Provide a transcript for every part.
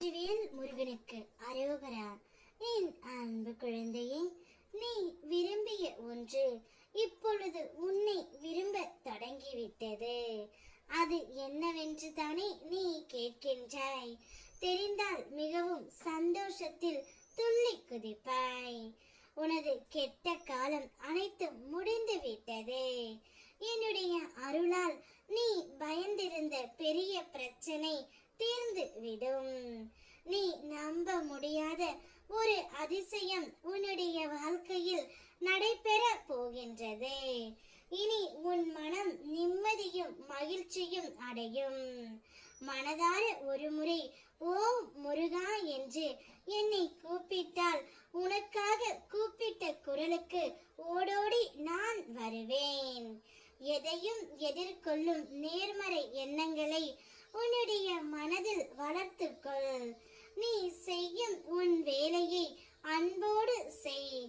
வெற்றிவேல் முருகனுக்கு அரோகரா. என் அன்பு குழந்தையே, நீ விரும்பிய ஒன்று இப்பொழுது உன்னை விரும்ப தொடங்கிவிட்டது. அது என்னவென்று தானே நீ கேட்கின்றாய். தெரிந்தால் மிகவும் சந்தோஷத்தில் துள்ளி குதிப்பாய். உனது கெட்ட காலம் அனைத்தும் முடிந்து விட்டது. என்னுடைய அருளால் நீ பயந்திருந்த பெரிய பிரச்சனை தீர்ந்து விடும். நீ நம்ப முடியாத ஒரு அதிசயம் உன்னுடைய வாழ்க்கையில் நடைபெற போகின்றது. இனி உன் மனம் நிம்மதியும் மகிழ்ச்சியும் அடையும். மனதார ஒரு முறை ஓம் முருகா என்று என்னை கூப்பிட்டால் உனக்காக கூப்பிட்ட குரலுக்கு ஓடோடி நான் வருவேன். எதையும் எதிர்கொள்ளும் நேர்மறை எண்ணங்களை உன்னுடைய மனதில் வளர்த்துக்கொள். நீ செய்யும் உன் வேலையை அன்போடு செய்.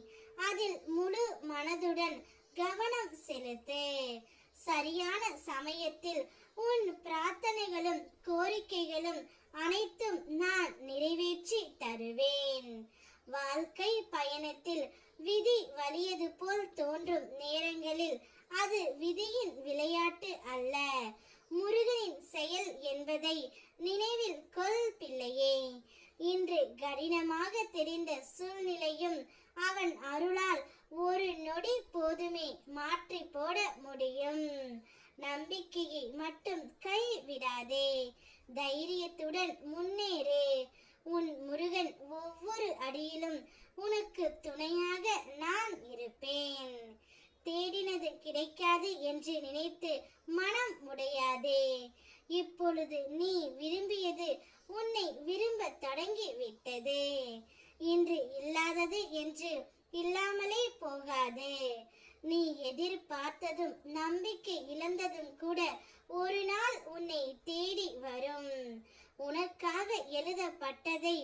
அதில் முழு மனதுடன் கவனம் செலுத்து. சரியான சமயத்தில் உன் பிரார்த்தனைகளும் கோரிக்கைகளும் அனைத்தும் நான் நிறைவேற்றி தருவேன். வாழ்க்கை பயணத்தில் விதி வலியது போல் தோன்றும் நேரங்களில் அது விதியின் விளையாட்டு அல்ல, முருகனின் செயல் என்பதை நினைவில் கொள் பிள்ளையே. இன்று கடினமாக தெரிந்த சூழ்நிலையும் அவன் அருளால் ஒரு நொடி போதுமே மாற்றி போட முடியும். நம்பிக்கையை மட்டும் கைவிடாதே. தைரியத்துடன் முன்னேறு. உன் முருகன் ஒவ்வொரு அடியிலும் உனக்கு துணையாக நான் இருப்பேன். தேடினது கிடைக்காது என்று நினைத்து மனம் உடையாதே. இப்பொழுது நீ விரும்பியது உன்னை விரும்ப தொடங்கி விட்டது. இன்று இல்லாதது என்று இல்லாமலே போகாது. நீ எதிர்பார்த்ததும் நம்பிக்கை இழந்ததும் கூட ஒரு நாள் உன்னை தேடி வரும். உனக்காக எழுதப்பட்டதை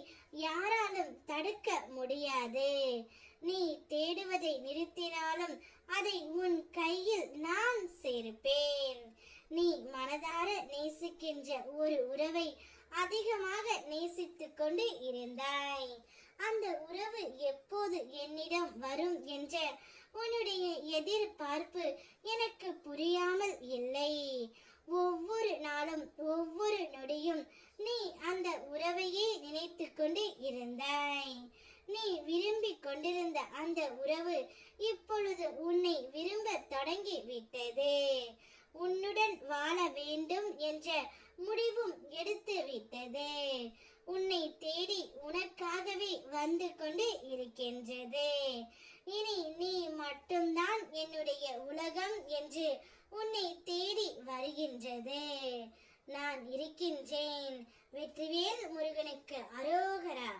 யாராலும் தடுக்க முடியாது. நீ தேடுவதை நிறுத்தினாலும் அதை உன் கையில் நான் சேர்ப்பேன். நீ மனதார நேசிக்கின்ற ஒரு உறவை அதிகமாக நேசித்துக் கொண்டு இருந்தாய். அந்த உறவு எப்போது என்னிடம் வரும் என்ற உன்னுடைய எதிர்பார்ப்பு எனக்கு புரியாமல் இல்லை. ஒவ்வொரு நாளும் ஒவ்வொரு நொடியும் நீ அந்த உறவையே நினைத்து கொண்டு இருந்தாய். நீ விரும்பி கொண்டிருந்த அந்த உறவு இப்பொழுது உன்னை விரும்ப தொடங்கி விட்டது. உன்னுடன் வாழ வேண்டும் என்ற முடிவும் எடுத்து விட்டது. உன்னை தேடி உனக்காகவே வந்து கொண்டு இருக்கின்றது. இனி நீ மட்டும்தான் என்னுடைய உலகம் என்று உன்னை தேடி வருகின்றது. நான் இருக்கின்றேன். வெற்றிவேல் முருகனுக்கு அரோகரா.